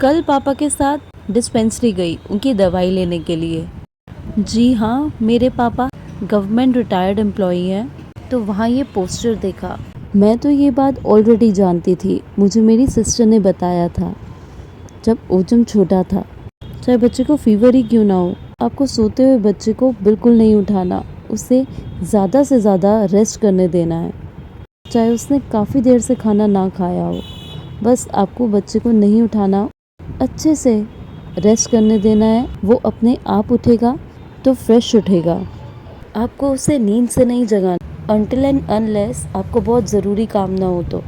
कल पापा के साथ डिस्पेंसरी गई उनकी दवाई लेने के लिए। जी हाँ, मेरे पापा गवर्नमेंट रिटायर्ड एम्प्लॉई हैं, तो वहाँ ये पोस्टर देखा। मैं तो ये बात ऑलरेडी जानती थी, मुझे मेरी सिस्टर ने बताया था। जब ओजम छोटा था, चाहे बच्चे को फीवर ही क्यों ना हो, आपको सोते हुए बच्चे को बिल्कुल नहीं उठाना, उसे ज़्यादा से ज़्यादा रेस्ट करने देना है। चाहे उसने काफ़ी देर से खाना ना खाया हो, बस आपको बच्चे को नहीं उठाना, अच्छे से रेस्ट करने देना है। वो अपने आप उठेगा तो फ्रेश उठेगा। आपको उसे नींद से नहीं जगाना, अनटिल एंड अनलेस आपको बहुत ज़रूरी काम ना हो तो।